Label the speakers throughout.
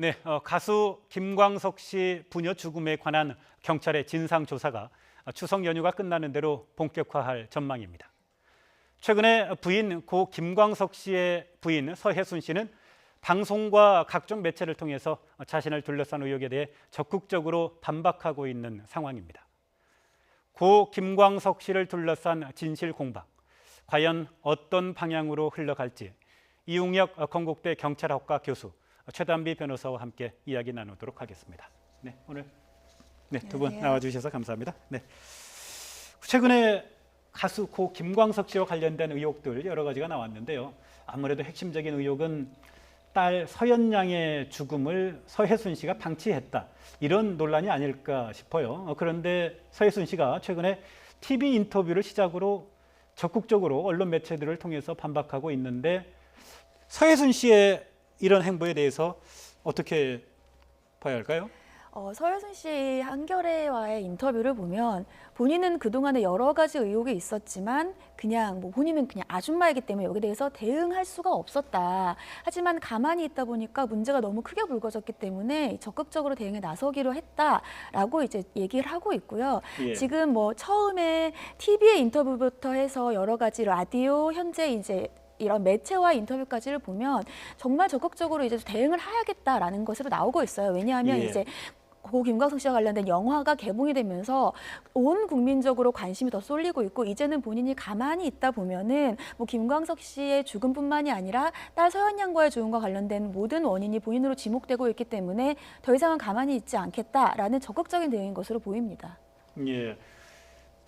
Speaker 1: 네, 가수 김광석 씨 부녀 죽음에 관한 경찰의 진상 조사가 추석 연휴가 끝나는 대로 본격화할 전망입니다. 최근에 부인 고 김광석 씨의 부인 서혜순 씨는 방송과 각종 매체를 통해서 자신을 둘러싼 의혹에 대해 적극적으로 반박하고 있는 상황입니다. 고 김광석 씨를 둘러싼 진실 공방, 과연 어떤 방향으로 흘러갈지 이웅혁 건국대 경찰학과 교수 최단비 변호사와 함께 이야기 나누도록 하겠습니다. 네, 오늘 두 분 나와주셔서 감사합니다. 네, 최근에 가수 고 김광석 씨와 관련된 의혹들 여러 가지가 나왔는데요. 아무래도 핵심적인 의혹은 딸 서연 양의 죽음을 서혜순 씨가 방치했다, 이런 논란이 아닐까 싶어요. 그런데 서혜순 씨가 최근에 TV 인터뷰를 시작으로 적극적으로 언론 매체들을 통해서 반박하고 있는데, 서혜순 씨의 이런 행보에 대해서 어떻게 봐야 할까요?
Speaker 2: 서혜순 씨 한겨레와의 인터뷰를 보면 본인은 그동안에 여러 가지 의혹이 있었지만 그냥 본인은 그냥 아줌마이기 때문에 여기에 대해서 대응할 수가 없었다. 하지만 가만히 있다 보니까 문제가 너무 크게 불거졌기 때문에 적극적으로 대응에 나서기로 했다라고 이제 얘기를 하고 있고요.
Speaker 1: 예.
Speaker 2: 지금 처음에 TV의 인터뷰부터 해서 여러 가지 라디오, 현재 이제 이런 매체와 인터뷰까지를 보면 정말 적극적으로 이제 대응을 해야겠다라는 것으로 나오고 있어요. 왜냐하면 이제 고 김광석 씨와 관련된 영화가 개봉이 되면서 온 국민적으로 관심이 더 쏠리고 있고, 이제는 본인이 가만히 있다 보면은 김광석 씨의 죽음뿐만이 아니라 딸 서연 양과의 죽음과 관련된 모든 원인이 본인으로 지목되고 있기 때문에 더 이상은 가만히 있지 않겠다라는 적극적인 대응인 것으로 보입니다.
Speaker 1: 예.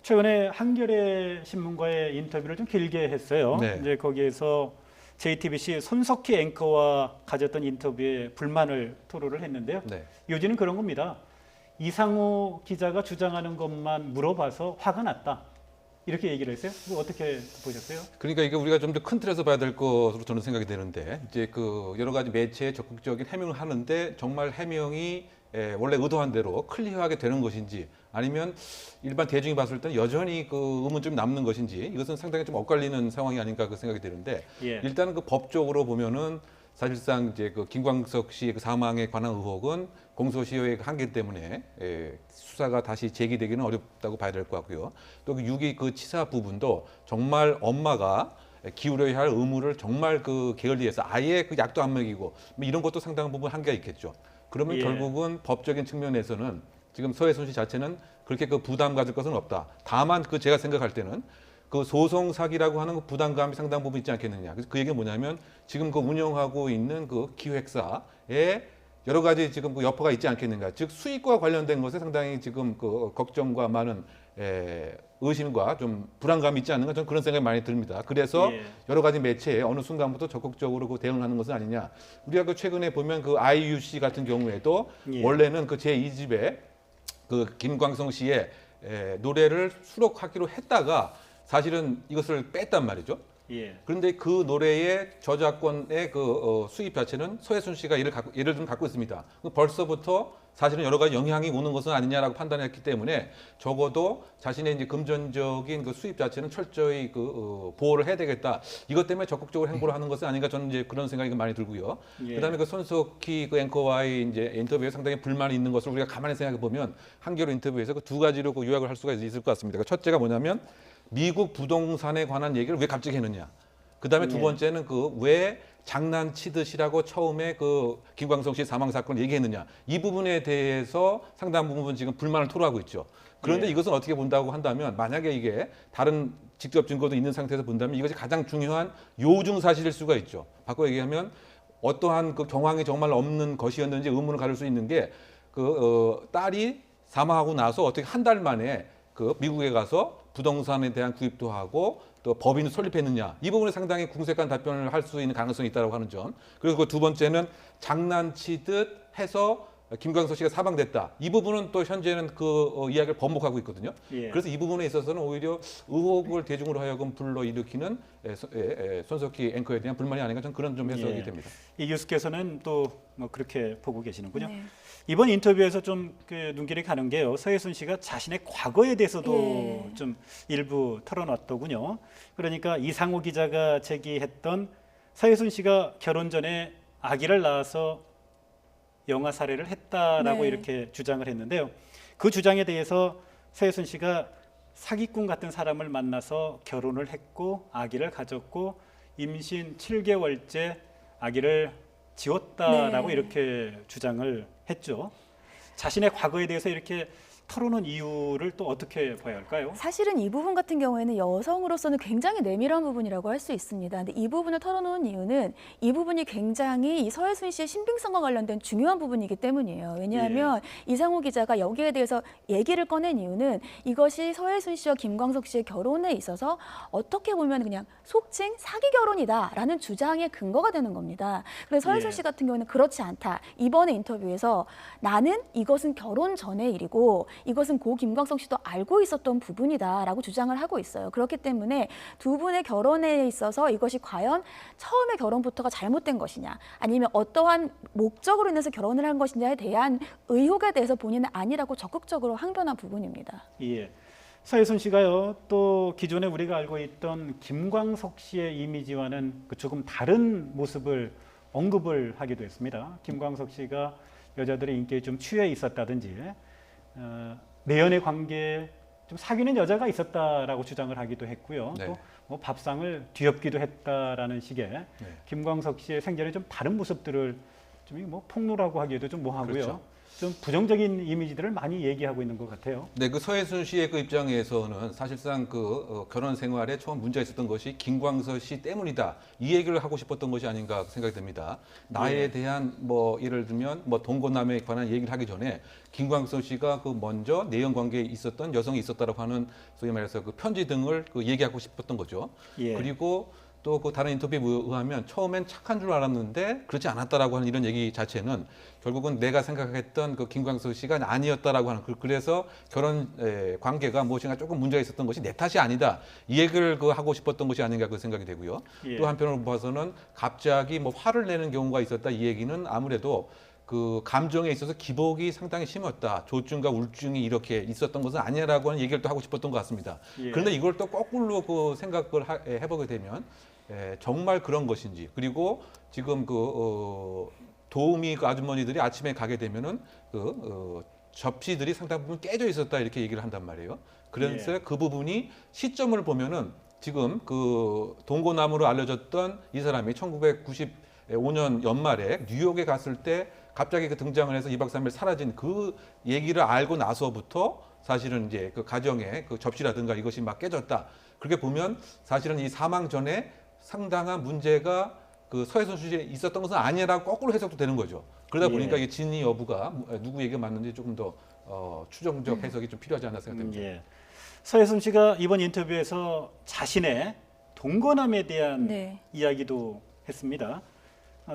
Speaker 1: 최근에 한겨레 신문과의 인터뷰를 좀 길게 했어요.
Speaker 3: 네.
Speaker 1: 이제 거기에서 JTBC 손석희 앵커와 가졌던 인터뷰에 불만을 토로를 했는데요.
Speaker 3: 네.
Speaker 1: 요지는 그런 겁니다. 이상우 기자가 주장하는 것만 물어봐서 화가 났다, 이렇게 얘기를 했어요. 그거 어떻게 보셨어요?
Speaker 3: 그러니까 이게 우리가 좀 더 큰 틀에서 봐야 될 것으로 저는 생각이 되는데, 이제 그 여러 가지 매체에 적극적인 해명을 하는데 정말 해명이 원래 의도한 대로 클리어하게 되는 것인지, 아니면 일반 대중이 봤을 때는 여전히 그 의문점이 남는 것인지, 이것은 상당히 좀 엇갈리는 상황이 아닌가 그 생각이 드는데, 일단은 그 법적으로 보면은 사실상 이제 그 김광석 씨의 그 사망에 관한 의혹은 공소시효의 한계 때문에 수사가 다시 제기되기는 어렵다고 봐야 될 것 같고요. 또 그 유기 그 치사 부분도 정말 엄마가 기울여야 할 의무를 정말 그 게을리해서 아예 그 약도 안 먹이고 이런 것도 상당한 부분 한계가 있겠죠. 그러면 결국은 법적인 측면에서는 지금 서혜순 씨 자체는 그렇게 그 부담 가질 것은 없다. 다만 그 제가 생각할 때는 그 소송 사기라고 하는 그 부담감이 상당 부분 있지 않겠느냐. 그래서 그 얘기는 뭐냐면 지금 그 운영하고 있는 그 기획사에 여러 가지 지금 그 여파가 있지 않겠는가. 즉 수익과 관련된 것에 상당히 지금 그 걱정과 많은 의심과 좀 불안감이 있지 않는가, 저는 그런 생각이 많이 듭니다. 그래서 여러 가지 매체에 어느 순간부터 적극적으로 그 대응하는 것은 아니냐. 우리가 그 최근에 보면 그 IUC 같은 경우에도 원래는 그 제2집에 그 김광석 씨의 노래를 수록하기로 했다가 사실은 이것을 뺐단 말이죠. 그런데 그 노래의 저작권의 그 수입 자체는 서혜순 씨가 예를 좀 갖고 있습니다. 벌써부터 사실은 여러 가지 영향이 오는 것은 아니냐라고 판단했기 때문에 적어도 자신의 이제 금전적인 그 수입 자체는 철저히 그 보호를 해야 되겠다. 이것 때문에 적극적으로 행보를 하는 것은 아닌가, 저는 이제 그런 생각이 많이 들고요. 그다음에 그 손석희 그 앵커와의 이제 인터뷰에 상당히 불만이 있는 것을 우리가 가만히 생각해 보면 한겨레 인터뷰에서 그 두 가지로 그 요약을 할 수가 있을 것 같습니다. 첫째가 뭐냐면 미국 부동산에 관한 얘기를 왜 갑자기 했느냐. 그다음에 두 번째는 그 왜 장난치듯이라고 처음에 그 김광석 씨 사망 사건을 얘기했느냐. 이 부분에 대해서 상당 부분 지금 불만을 토로하고 있죠. 그런데 이것은 어떻게 본다고 한다면, 만약에 이게 다른 직접 증거도 있는 상태에서 본다면 이것이 가장 중요한 요중 사실일 수가 있죠. 바꿔 얘기하면 어떠한 그 경황이 정말 없는 것이었는지 의문을 가질 수 있는 게 그 딸이 사망하고 나서 어떻게 한 달 만에 그 미국에 가서 부동산에 대한 구입도 하고 또 법인을 설립했느냐, 이 부분에 상당히 궁색한 답변을 할 수 있는 가능성이 있다고 하는 점. 그리고 그 두 번째는 장난치듯 해서 김광석 씨가 사망됐다. 이 부분은 또 현재는 그 이야기를 번복하고 있거든요. 그래서 이 부분에 있어서는 오히려 의혹을 대중으로 하여금 불러일으키는 손석희 앵커에 대한 불만이 아닌가, 저는 그런 좀 해석이 됩니다.
Speaker 1: 이 교수께서는 또 뭐 그렇게 보고 계시는군요. 이번 인터뷰에서 좀 그 눈길이 가는 게요, 서혜순 씨가 자신의 과거에 대해서도 좀 일부 털어놨더군요. 그러니까 이상우 기자가 제기했던 서혜순 씨가 결혼 전에 아기를 낳아서 영아 살해를 했다라고
Speaker 2: 네.
Speaker 1: 이렇게 주장을 했는데요. 그 주장에 대해서 서예순 씨가 사기꾼 같은 사람을 만나서 결혼을 했고 아기를 가졌고 임신 7개월째 아기를 지웠다라고
Speaker 2: 네.
Speaker 1: 이렇게 주장을 했죠. 자신의 과거에 대해서 이렇게 털어놓은 이유를 또 어떻게 봐야 할까요?
Speaker 2: 사실은 이 부분 같은 경우에는 여성으로서는 굉장히 내밀한 부분이라고 할 수 있습니다. 근데 이 부분을 털어놓은 이유는 이 부분이 굉장히 이 서예순 씨의 신빙성과 관련된 중요한 부분이기 때문이에요. 왜냐하면 이상우 기자가 여기에 대해서 얘기를 꺼낸 이유는 이것이 서예순 씨와 김광석 씨의 결혼에 있어서 어떻게 보면 그냥 속칭 사기 결혼이다라는 주장의 근거가 되는 겁니다. 그래서 서예순 씨 같은 경우는 그렇지 않다. 이번에 인터뷰에서 나는 이것은 결혼 전의 일이고 이것은 고 김광석 씨도 알고 있었던 부분이다라고 주장을 하고 있어요. 그렇기 때문에 두 분의 결혼에 있어서 이것이 과연 처음에 결혼부터가 잘못된 것이냐 아니면 어떠한 목적으로 인해서 결혼을 한 것이냐에 대한 의혹에 대해서 본인은 아니라고 적극적으로 항변한 부분입니다.
Speaker 1: 예. 서예순 씨가요, 또 기존에 우리가 알고 있던 김광석 씨의 이미지와는 그 조금 다른 모습을 언급을 하기도 했습니다. 김광석 씨가 여자들의 인기에 좀 취해 있었다든지 내연의 관계에 좀 사귀는 여자가 있었다라고 주장을 하기도 했고요.
Speaker 3: 네.
Speaker 1: 또 뭐 밥상을 뒤엎기도 했다라는 식의
Speaker 3: 네.
Speaker 1: 김광석 씨의 생전에 좀 다른 모습들을 좀 뭐 폭로라고 하기에도 좀 뭐하고요.
Speaker 3: 그렇죠.
Speaker 1: 좀 부정적인 이미지들을 많이 얘기하고 있는 것 같아요.
Speaker 3: 네, 그 서예순 씨의 그 입장에서는 사실상 결혼 생활에 처음 문제가 있었던 것이 김광석 씨 때문이다. 이 얘기를 하고 싶었던 것이 아닌가 생각이 듭니다. 나에 대한 뭐 예를 들면 뭐 동거남에 관한 얘기를 하기 전에 김광석 씨가 그 먼저 내연 관계에 있었던 여성이 있었다라고 하는 소위 말해서 그 편지 등을 그 얘기하고 싶었던 거죠.
Speaker 1: 예.
Speaker 3: 그리고 또 그 다른 인터뷰에 의하면 처음엔 착한 줄 알았는데 그렇지 않았다라고 하는 이런 얘기 자체는 결국은 내가 생각했던 그 김광석 씨가 아니었다라고 하는 그래서 결혼 관계가 무엇인가 조금 문제가 있었던 것이 내 탓이 아니다 이 얘기를 그 하고 싶었던 것이 아닌가 그 생각이 되고요.
Speaker 1: 예.
Speaker 3: 또 한편으로 봐서는 갑자기 뭐 화를 내는 경우가 있었다 이 얘기는 아무래도 그 감정에 있어서 기복이 상당히 심했다. 조증과 우울증이 이렇게 있었던 것은 아니라고 하는 얘기를 또 하고 싶었던 것 같습니다.
Speaker 1: 예.
Speaker 3: 그런데 이걸 또 거꾸로 그 생각을 해보게 되면 정말 그런 것인지 그리고 지금 도우미 그 아주머니들이 아침에 가게 되면은 접시들이 상당 부분 깨져 있었다 이렇게 얘기를 한단 말이에요. 그래서 그 부분이 시점을 보면은 지금 그 동고남으로 알려졌던 이 사람이 1995년 연말에 뉴욕에 갔을 때 갑자기 그 등장을 해서 2박 3일 사라진 그 얘기를 알고 나서부터 사실은 이제 그 가정의 그 접시라든가 이것이 막 깨졌다. 그렇게 보면 사실은 이 사망 전에 상당한 문제가 그 서예순 씨에 있었던 것은 아니라고 거꾸로 해석도 되는 거죠. 그러다 보니까 이 진위 여부가 누구 얘기가 맞는지 조금 더 추정적 해석이 좀 필요하지 않나 생각됩니다.
Speaker 1: 예. 서예순 씨가 이번 인터뷰에서 자신의 동거남에 대한
Speaker 2: 네.
Speaker 1: 이야기도 했습니다.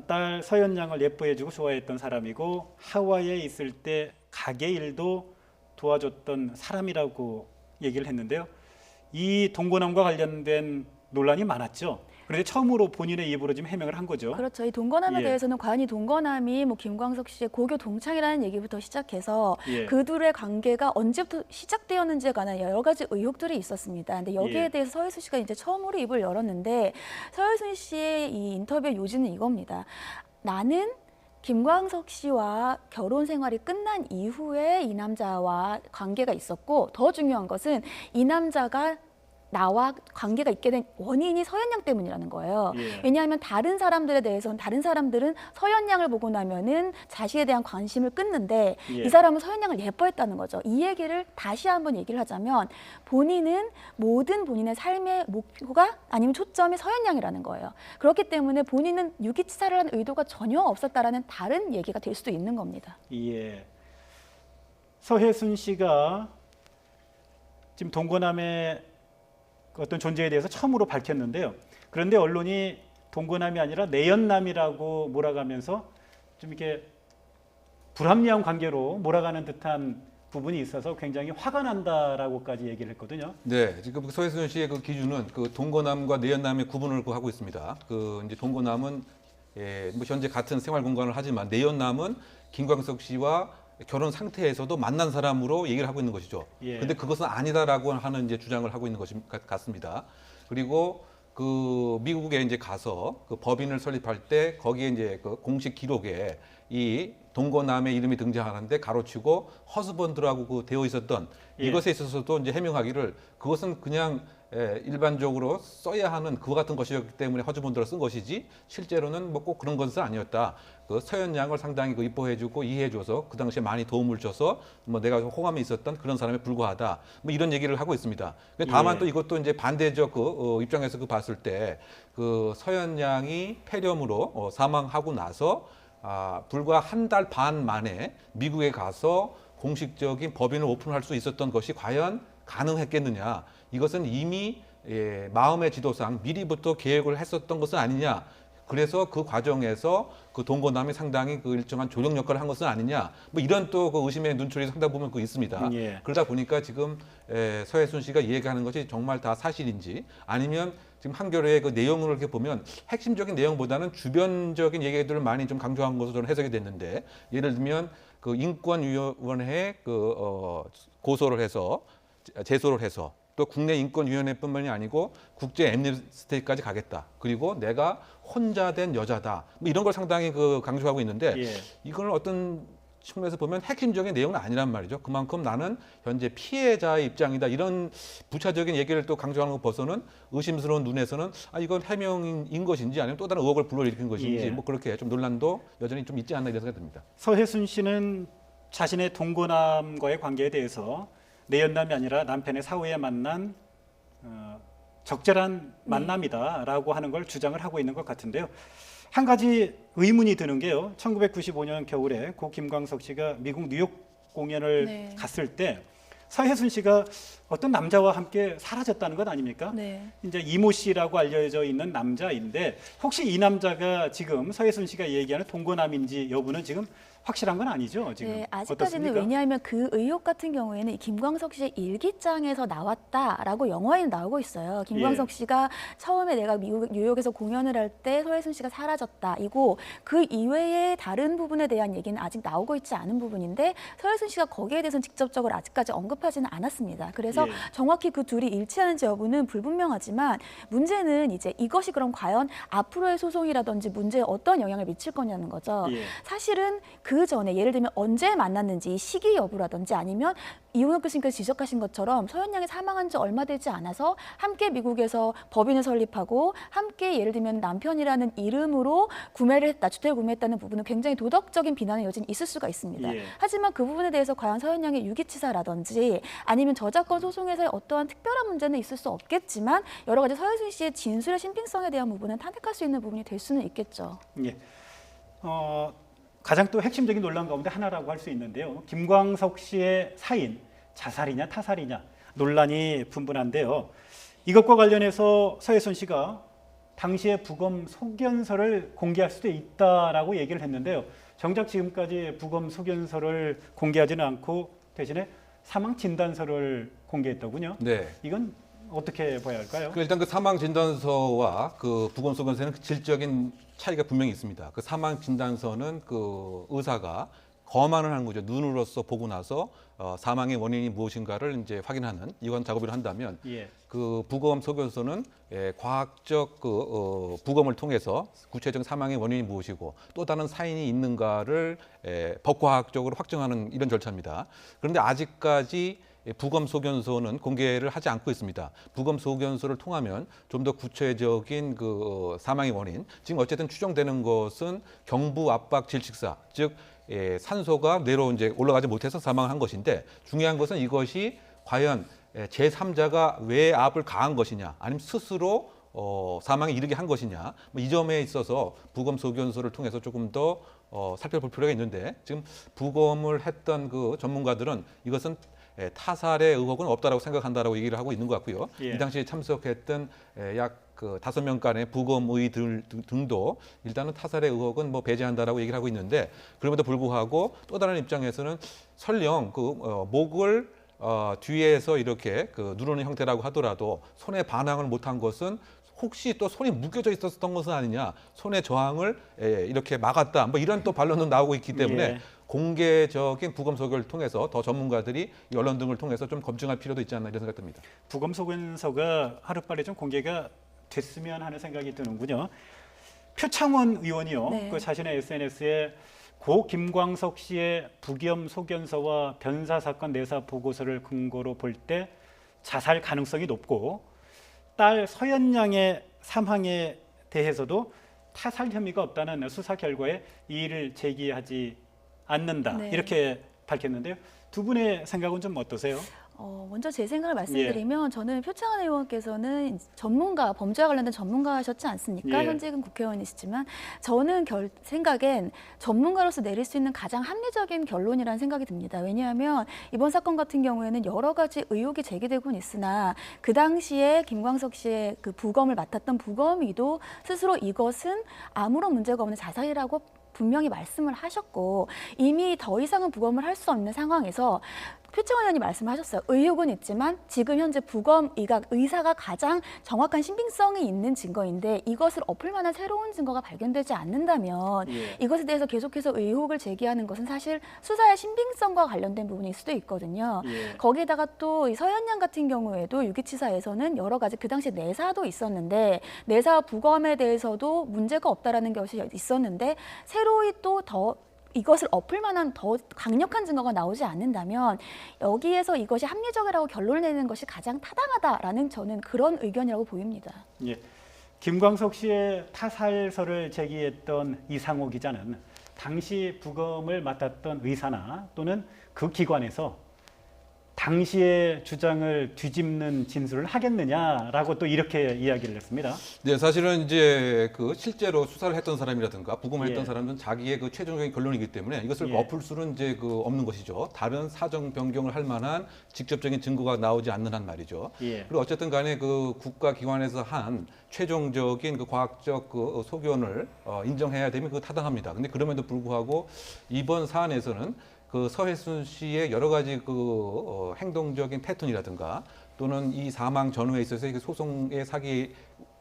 Speaker 1: 딸 서연 양을 예뻐해주고 좋아했던 사람이고 하와이에 있을 때 가게 일도 도와줬던 사람이라고 얘기를 했는데요. 이 동거남과 관련된 논란이 많았죠. 그런데 처음으로 본인의 입으로 지금 해명을 한 거죠.
Speaker 2: 그렇죠. 이 동거남에
Speaker 1: 예.
Speaker 2: 대해서는 과연 이 동거남이 뭐 김광석 씨의 고교 동창이라는 얘기부터 시작해서
Speaker 1: 예.
Speaker 2: 그 둘의 관계가 언제부터 시작되었는지에 관한 여러 가지 의혹들이 있었습니다. 근데 여기에
Speaker 1: 예.
Speaker 2: 대해서 서예순 씨가 이제 처음으로 입을 열었는데 서예순 씨의 이 인터뷰의 요지는 이겁니다. 나는 김광석 씨와 결혼 생활이 끝난 이후에 이 남자와 관계가 있었고 더 중요한 것은 이 남자가 나와 관계가 있게 된 원인이 서연 양 때문이라는 거예요.
Speaker 1: 예.
Speaker 2: 왜냐하면 다른 사람들에 대해서는 다른 사람들은 서연 양을 보고 나면은 자신에 대한 관심을 끊는데
Speaker 1: 예.
Speaker 2: 이 사람은 서연 양을 예뻐했다는 거죠. 이 얘기를 다시 한번 얘기를 하자면 본인은 모든 본인의 삶의 목표가 아니면 초점이 서연 양이라는 거예요. 그렇기 때문에 본인은 유기치사를 한 의도가 전혀 없었다라는 다른 얘기가 될 수도 있는 겁니다.
Speaker 1: 예. 서혜순 씨가 지금 동거남의 그 어떤 존재에 대해서 처음으로 밝혔는데요. 그런데 언론이 동거남이 아니라 내연남이라고 몰아가면서 좀 이렇게 불합리한 관계로 몰아가는 듯한 부분이 있어서 굉장히 화가 난다라고까지 얘기를 했거든요.
Speaker 3: 네, 지금 서혜순 씨의 그 기준은 그 동거남과 내연남의 구분을 하고 있습니다. 그 이제 동거남은 뭐 현재 같은 생활 공간을 하지만 내연남은 김광석 씨와 결혼 상태에서도 만난 사람으로 얘기를 하고 있는 것이죠.
Speaker 1: 예.
Speaker 3: 근데 그것은 아니다라고 하는 이제 주장을 하고 있는 것 같습니다. 그리고 그 미국에 이제 가서 그 법인을 설립할 때 거기에 이제 그 공식 기록에 이 동거남의 이름이 등장하는데 가로치고 허스번드라고 그 되어 있었던
Speaker 1: 예.
Speaker 3: 이것에 있어서도 이제 해명하기를 그것은 그냥 일반적으로 써야 하는 그와 같은 것이었기 때문에 허즈번드를 쓴 것이지 실제로는 뭐 꼭 그런 것은 아니었다. 그 서현양을 상당히 그 이뻐해주고 이해해줘서 그 당시에 많이 도움을 줘서 뭐 내가 호감이 있었던 그런 사람에 불과하다. 뭐 이런 얘기를 하고 있습니다. 다만
Speaker 1: 예.
Speaker 3: 또 이것도 이제 반대적 그 입장에서 그 봤을 때 그 서현양이 폐렴으로 사망하고 나서 불과 한 달 반 만에 미국에 가서 공식적인 법인을 오픈할 수 있었던 것이 과연 가능했겠느냐. 이것은 이미 마음의 지도상 미리부터 계획을 했었던 것은 아니냐. 그래서 그 과정에서 그 동거남이 상당히 그 일정한 조력 역할을 한 것은 아니냐. 뭐 이런 또 그 의심의 눈초리 상당 부분 그 있습니다.
Speaker 1: 예.
Speaker 3: 그러다 보니까 지금 서해순 씨가 얘기하는 것이 정말 다 사실인지 아니면 지금 한겨레의 그 내용을 이렇게 보면 핵심적인 내용보다는 주변적인 얘기들을 많이 좀 강조한 것으로 저는 해석이 됐는데 예를 들면 그 인권위원회에 고소를 해서 제소를 해서 또 국내 인권위원회뿐만이 아니고 국제 엠니스티까지 가겠다. 그리고 내가 혼자 된 여자다. 뭐 이런 걸 상당히 그 강조하고 있는데
Speaker 1: 예.
Speaker 3: 이걸 어떤 측면에서 보면 핵심적인 내용은 아니란 말이죠. 그만큼 나는 현재 피해자의 입장이다. 이런 부차적인 얘기를 또 강조하는 것 벗어는 의심스러운 눈에서는 이건 해명인 것인지 아니면 또 다른 의혹을 불러일으킨 것인지
Speaker 1: 예.
Speaker 3: 뭐 그렇게 좀 논란도 여전히 좀 있지 않나 이런 생각이 듭니다.
Speaker 1: 서해순 씨는 자신의 동거남과의 관계에 대해서 내연남이 아니라 남편의 사후에 만난 적절한 만남이다라고 하는 걸 주장을 하고 있는 것 같은데요. 한 가지 의문이 드는 게요. 1995년 겨울에 고 김광석 씨가 미국 뉴욕 공연을
Speaker 2: 네.
Speaker 1: 갔을 때 서해순 씨가 어떤 남자와 함께 사라졌다는 것 아닙니까?
Speaker 2: 네.
Speaker 1: 이제 이모 씨라고 알려져 있는 남자인데 혹시 이 남자가 지금 서해순 씨가 얘기하는 동거남인지 여부는 지금 확실한 건 아니죠, 지금.
Speaker 2: 네, 아직까지는
Speaker 1: 어떻습니까?
Speaker 2: 왜냐하면 그 의혹 같은 경우에는 이 김광석 씨의 일기장에서 나왔다라고 영화에는 나오고 있어요. 김광석
Speaker 1: 예.
Speaker 2: 씨가 처음에 내가 미국 뉴욕에서 공연을 할 때 서해순 씨가 사라졌다. 이고 그 이외의 다른 부분에 대한 얘기는 아직 나오고 있지 않은 부분인데 서해순 씨가 거기에 대해서는 직접적으로 아직까지 언급하지는 않았습니다. 그래서
Speaker 1: 예.
Speaker 2: 정확히 그 둘이 일치하는지 여부는 불분명하지만 문제는 이제 이것이 그럼 과연 앞으로의 소송이라든지 문제에 어떤 영향을 미칠 거냐는 거죠.
Speaker 1: 예.
Speaker 2: 사실은 그 전에 예를 들면 언제 만났는지 이 시기 여부라든지 아니면 이훈혁 교수님께서 지적하신 것처럼 서현양이 사망한 지 얼마 되지 않아서 함께 미국에서 법인을 설립하고 함께 예를 들면 남편이라는 이름으로 구매를 했다, 주택을 구매했다는 부분은 굉장히 도덕적인 비난의 여지는 있을 수가 있습니다.
Speaker 1: 예.
Speaker 2: 하지만 그 부분에 대해서 과연 서현양의 유기치사라든지 아니면 저작권 소송에서의 어떠한 특별한 문제는 있을 수 없겠지만 여러 가지 서해순 씨의 진술의 신빙성에 대한 부분은 탄핵할 수 있는 부분이 될 수는 있겠죠.
Speaker 1: 예. 가장 또 핵심적인 논란 가운데 하나라고 할 수 있는데요. 김광석 씨의 사인, 자살이냐 타살이냐 논란이 분분한데요. 이것과 관련해서 서해순 씨가 당시의 부검 소견서를 공개할 수도 있다라고 얘기를 했는데요. 정작 지금까지 부검 소견서를 공개하지는 않고 대신에 사망 진단서를 공개했더군요.
Speaker 3: 네.
Speaker 1: 이건 어떻게 봐야 할까요?
Speaker 3: 일단 그 사망 진단서와 그 부검 소견서는 질적인 차이가 분명히 있습니다. 그 사망 진단서는 그 의사가 검안을 하는 거죠. 눈으로서 보고 나서 사망의 원인이 무엇인가를 이제 확인하는 이관 작업을 한다면
Speaker 1: 예.
Speaker 3: 그 부검 소견서는 과학적 그 부검을 통해서 구체적인 사망의 원인이 무엇이고 또 다른 사인이 있는가를 법과학적으로 확정하는 이런 절차입니다. 그런데 아직까지 부검 소견서는 공개를 하지 않고 있습니다. 부검 소견서를 통하면 좀 더 구체적인 그 사망의 원인, 지금 어쨌든 추정되는 것은 경부 압박 질식사, 즉 산소가 뇌로 이제 올라가지 못해서 사망한 것인데 중요한 것은 이것이 과연 제3자가 외압을 가한 것이냐, 아니면 스스로 사망에 이르게 한 것이냐, 뭐 이 점에 있어서 부검 소견서를 통해서 조금 더 살펴볼 필요가 있는데 지금 부검을 했던 그 전문가들은 이것은 타살의 의혹은 없다라고 생각한다라고 얘기를 하고 있는 것 같고요.
Speaker 1: 예.
Speaker 3: 이 당시에 참석했던 약 그 5명간의 부검의 등도 일단은 타살의 의혹은 뭐 배제한다라고 얘기를 하고 있는데 그럼에도 불구하고 또 다른 입장에서는 설령 그 목을 뒤에서 이렇게 그 누르는 형태라고 하더라도 손에 반항을 못한 것은 혹시 또 손이 묶여져 있었던 것은 아니냐, 손의 저항을 이렇게 막았다, 뭐 이런 또 반론도 나오고 있기 때문에
Speaker 1: 예.
Speaker 3: 공개적인 부검 소견을 통해서 더 전문가들이 언론 등을 통해서 좀 검증할 필요도 있지 않나 이런 생각 듭니다.
Speaker 1: 부검 소견서가 하루빨리 좀 공개가 됐으면 하는 생각이 드는군요. 표창원 의원이요.
Speaker 2: 네.
Speaker 1: 그 자신의 SNS에 고 김광석 씨의 부검 소견서와 변사 사건 내사 보고서를 근거로 볼 때 자살 가능성이 높고 딸 서연 양의 사망에 대해서도 타살 혐의가 없다는 수사 결과에 이의를 제기하지 않는다.
Speaker 2: 네.
Speaker 1: 이렇게 밝혔는데요. 두 분의 생각은 좀 어떠세요?
Speaker 2: 먼저 제 생각을 말씀드리면 저는 표창원 의원께서는 전문가, 범죄와 관련된 전문가셨지 않습니까?
Speaker 1: 예.
Speaker 2: 현직은 국회의원이시지만 저는 생각엔 전문가로서 내릴 수 있는 가장 합리적인 결론이라는 생각이 듭니다. 왜냐하면 이번 사건 같은 경우에는 여러 가지 의혹이 제기되곤 있으나 그 당시에 김광석 씨의 그 부검을 맡았던 부검의도 스스로 이것은 아무런 문제가 없는 자살이라고 분명히 말씀을 하셨고 이미 더 이상은 부검을 할 수 없는 상황에서 표창원 의원이 말씀하셨어요. 의혹은 있지만 지금 현재 부검 의사가 가장 정확한 신빙성이 있는 증거인데 이것을 엎을 만한 새로운 증거가 발견되지 않는다면
Speaker 1: 예.
Speaker 2: 이것에 대해서 계속해서 의혹을 제기하는 것은 사실 수사의 신빙성과 관련된 부분일 수도 있거든요.
Speaker 1: 예.
Speaker 2: 거기에다가 또 이 서현 양 같은 경우에도 유기치사에서는 여러 가지 그 당시에 내사도 있었는데 내사 부검에 대해서도 문제가 없다라는 것이 있었는데 새로이 또 더 이것을 엎을 만한 더 강력한 증거가 나오지 않는다면 여기에서 이것이 합리적이라고 결론을 내는 것이 가장 타당하다라는 저는 그런 의견이라고 보입니다.
Speaker 1: 예. 김광석 씨의 타살서를 제기했던 이상호 기자는 당시 부검을 맡았던 의사나 또는 그 기관에서 당시의 주장을 뒤집는 진술을 하겠느냐라고 또 이렇게 이야기를 했습니다.
Speaker 3: 네, 사실은 이제 그 실제로 수사를 했던 사람이라든가 부검을 했던
Speaker 1: 예.
Speaker 3: 사람은 자기의 그 최종적인 결론이기 때문에 이것을
Speaker 1: 예.
Speaker 3: 엎을 수는 이제 그 없는 것이죠. 다른 사정 변경을 할 만한 직접적인 증거가 나오지 않는 한 말이죠.
Speaker 1: 예.
Speaker 3: 그리고 어쨌든 간에 그 국가기관에서 한 최종적인 그 과학적 그 소견을 인정해야 되면 그거 타당합니다. 근데 그럼에도 불구하고 이번 사안에서는 그 서혜순 씨의 여러 가지 그 행동적인 패턴이라든가 또는 이 사망 전후에 있어서 그 소송의 사기의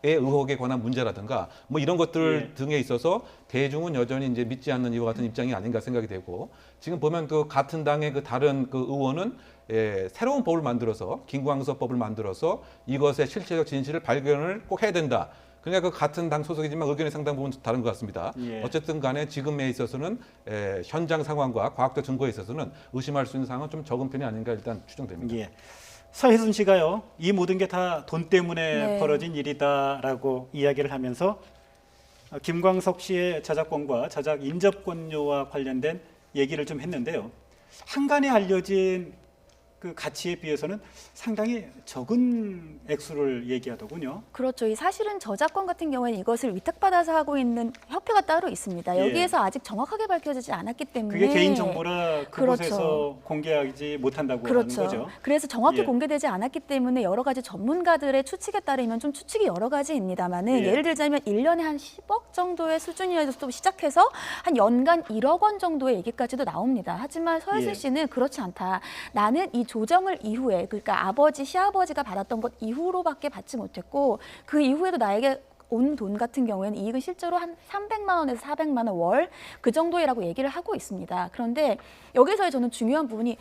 Speaker 3: 의혹에 관한 문제라든가 뭐 이런 것들
Speaker 1: 예.
Speaker 3: 등에 있어서 대중은 여전히 이제 믿지 않는 이와 같은 입장이 아닌가 생각이 되고 지금 보면 그 같은 당의 그 다른 그 의원은 새로운 법을 만들어서 김광석법을 만들어서 이것의 실체적 진실을 발견을 꼭 해야 된다. 그러니까 그 같은 당 소속이지만 의견의 상당 부분 다른 것 같습니다.
Speaker 1: 예.
Speaker 3: 어쨌든 간에 지금에 있어서는 현장 상황과 과학적 증거에 있어서는 의심할 수 있는 상황은 좀 적은 편이 아닌가 일단 추정됩니다.
Speaker 1: 예. 서혜순 씨가요, 이 모든 게 다 돈 때문에
Speaker 2: 네.
Speaker 1: 벌어진 일이다라고 이야기를 하면서 김광석 씨의 저작권과 저작 인접권료와 관련된 얘기를 좀 했는데요. 한간에 알려진 그 가치에 비해서는 상당히 적은 액수를 얘기하더군요.
Speaker 2: 그렇죠. 이 사실은 저작권 같은 경우에는 이것을 위탁받아서 하고 있는 협회가 따로 있습니다.
Speaker 1: 예.
Speaker 2: 여기에서 아직 정확하게 밝혀지지 않았기 때문에
Speaker 1: 그게 개인 정보라 그곳에서
Speaker 2: 그렇죠.
Speaker 1: 공개하지 못한다고
Speaker 2: 그렇죠.
Speaker 1: 하는 거죠.
Speaker 2: 그래서 정확히
Speaker 1: 예.
Speaker 2: 공개되지 않았기 때문에 여러 가지 전문가들의 추측에 따르면 좀 추측이 여러 가지입니다만은
Speaker 1: 예.
Speaker 2: 예를 들자면 1년에 한 10억 정도의 수준이어서 시작해서 한 연간 1억 원 정도의 얘기까지도 나옵니다. 하지만 서혜순
Speaker 1: 예.
Speaker 2: 씨는 그렇지 않다. 나는 이 조정을 이후에 그러니까 아버지, 시아버지가 받았던 것 이후로밖에 받지 못했고 그 이후에도 나에게 온 돈 같은 경우에는 이익은 실제로 한 300만 원에서 400만 원 월 그 정도라고 얘기를 하고 있습니다. 그런데 여기서 저는 중요한 부분이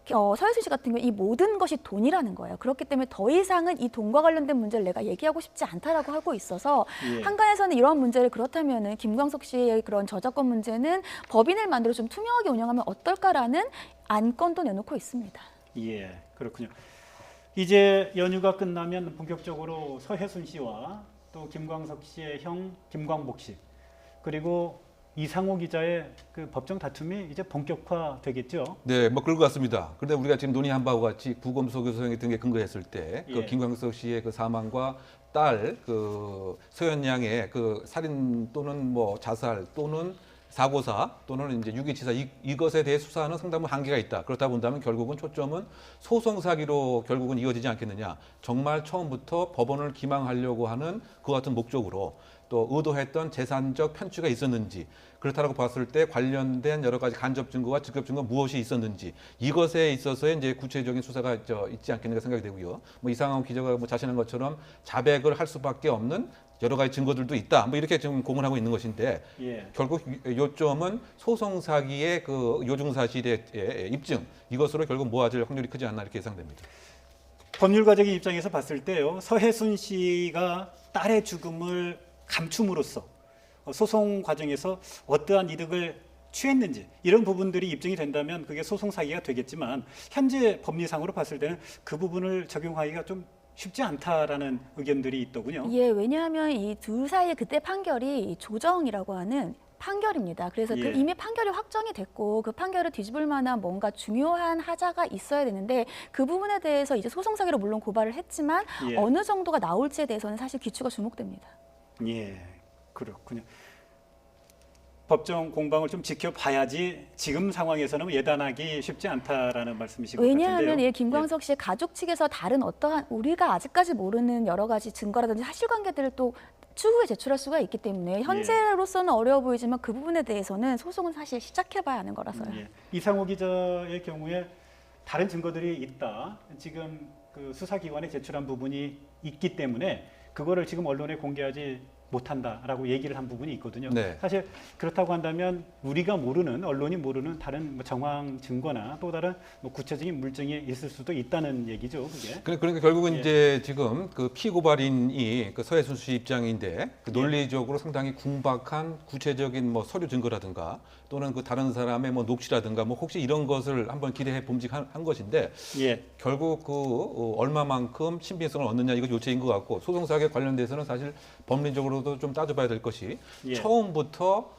Speaker 2: 서혜순 씨 같은 경우 이 모든 것이 돈이라는 거예요. 그렇기 때문에 더 이상은 이 돈과 관련된 문제를 내가 얘기하고 싶지 않다라고 하고 있어서
Speaker 1: 예.
Speaker 2: 한간에서는 이런 문제를 그렇다면은 김광석 씨의 그런 저작권 문제는 법인을 만들어 좀 투명하게 운영하면 어떨까라는 안건도 내놓고 있습니다.
Speaker 1: 예, 그렇군요. 이제 연휴가 끝나면 본격적으로 서혜순 씨와 또 김광석 씨의 형 김광복 씨 그리고 이상호 기자의 그 법정 다툼이 이제 본격화되겠죠.
Speaker 3: 네, 뭐 그럴 것 같습니다. 그런데 우리가 지금 논의한 바와 같이 부검 소견서 등에 근거했을 때 그
Speaker 1: 예.
Speaker 3: 김광석 씨의 그 사망과 딸 그 서현 양의 그 살인 또는 뭐 자살 또는 사고사 또는 이제 유기치사 이것에 대해 수사하는 상당한 한계가 있다. 그렇다 본다면 결국은 초점은 소송 사기로 결국은 이어지지 않겠느냐. 정말 처음부터 법원을 기망하려고 하는 그 같은 목적으로 또 의도했던 재산적 편취가 있었는지 그렇다고 봤을 때 관련된 여러 가지 간접 증거와 직접 증거 무엇이 있었는지 이것에 있어서의 이제 구체적인 수사가 있지 않겠는가 생각이 되고요. 뭐 이상한 기자가 뭐 자신한 것처럼 자백을 할 수밖에 없는 여러 가지 증거들도 있다. 뭐 이렇게 지금 공언하고 있는 것인데
Speaker 1: 예.
Speaker 3: 결국 요점은 소송 사기의 그 요중 사실의 입증 이것으로 결국 모아질 확률이 크지 않나 이렇게 예상됩니다.
Speaker 1: 법률가적인 입장에서 봤을 때요. 서혜순 씨가 딸의 죽음을 감춤으로써 소송 과정에서 어떠한 이득을 취했는지 이런 부분들이 입증이 된다면 그게 소송 사기가 되겠지만 현재 법리상으로 봤을 때는 그 부분을 적용하기가 좀 쉽지 않다라는 의견들이 있더군요.
Speaker 2: 예, 왜냐하면 이 둘 사이의 그때 판결이 이 조정이라고 하는 판결입니다. 그래서
Speaker 1: 예.
Speaker 2: 이미 판결이 확정이 됐고 그 판결을 뒤집을 만한 뭔가 중요한 하자가 있어야 되는데 그 부분에 대해서 이제 소송 사기로 물론 고발을 했지만
Speaker 1: 예.
Speaker 2: 어느 정도가 나올지에 대해서는 사실 귀추가 주목됩니다.
Speaker 1: 예, 그렇군요. 법정 공방을 좀 지켜봐야지 지금 상황에서는 예단하기 쉽지 않다라는 말씀이신 것
Speaker 2: 왜냐하면
Speaker 1: 같은데요.
Speaker 2: 예, 김광석 씨의 가족 측에서 다른 어떠한 우리가 아직까지 모르는 여러 가지 증거라든지 사실관계들을 또 추후에 제출할 수가 있기 때문에 현재로서는 어려워 보이지만 그 부분에 대해서는 소송은 사실 시작해봐야 하는 거라서요.
Speaker 1: 예. 이상호 기자의 경우에 다른 증거들이 있다. 지금 그 수사기관에 제출한 부분이 있기 때문에 그거를 지금 언론에 공개하지 못한다라고 얘기를 한 부분이 있거든요.
Speaker 3: 네.
Speaker 1: 사실 그렇다고 한다면 우리가 모르는 언론이 모르는 다른 뭐 정황 증거나 또 다른 뭐 구체적인 물증이 있을 수도 있다는 얘기죠. 그게.
Speaker 3: 그러니까 결국은
Speaker 1: 예.
Speaker 3: 이제 지금 그 피고발인이 그 서해순 씨 입장인데 그 논리적으로 상당히 궁박한 구체적인 뭐 서류 증거라든가 또는 그 다른 사람의 뭐 녹취라든가 뭐 혹시 이런 것을 한번 기대해 봄직한 것인데
Speaker 1: 예.
Speaker 3: 결국 그 얼마만큼 신빙성을 얻느냐 이것이 요체인 것 같고 소송사에 관련돼서는 사실 법리적으로도 좀 따져봐야 될 것이
Speaker 1: 예.
Speaker 3: 처음부터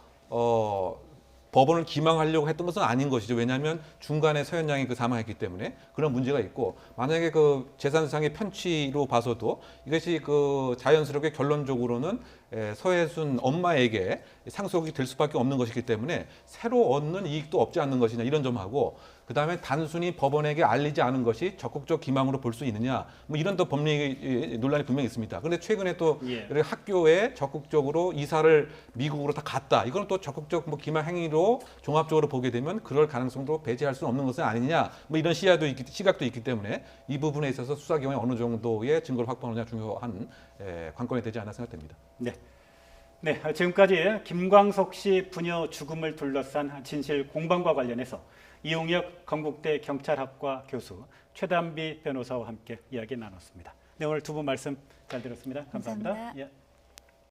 Speaker 3: 법원을 기망하려고 했던 것은 아닌 것이죠. 왜냐하면 중간에 서현 양이 그 사망했기 때문에 그런 문제가 있고 만약에 그 재산상의 편취로 봐서도 이것이 그 자연스럽게 결론적으로는 서해순 엄마에게 상속이 될 수밖에 없는 것이기 때문에 새로 얻는 이익도 없지 않는 것이냐 이런 점하고 그다음에 단순히 법원에게 알리지 않은 것이 적극적 기망으로 볼 수 있느냐 뭐 이런 또 법리 논란이 분명히 있습니다. 그런데 최근에 또
Speaker 1: 예.
Speaker 3: 학교에 적극적으로 이사를 미국으로 다 갔다. 이건 또 적극적 뭐 기망 행위로 종합적으로 보게 되면 그럴 가능성도 배제할 수 없는 것은 아니냐. 뭐 이런 시각도 있기 때문에 이 부분에 있어서 수사기관이 어느 정도의 증거를 확보하느냐 중요한 관건이 되지 않나 생각됩니다.
Speaker 1: 네. 네, 지금까지 김광석 씨 부녀 죽음을 둘러싼 진실 공방과 관련해서 이용혁 건국대 경찰학과 교수 최단비 변호사와 함께 이야기 나눴습니다. 네, 오늘 두 분 말씀 잘 들었습니다. 감사합니다.
Speaker 2: 감사합니다.
Speaker 1: 예.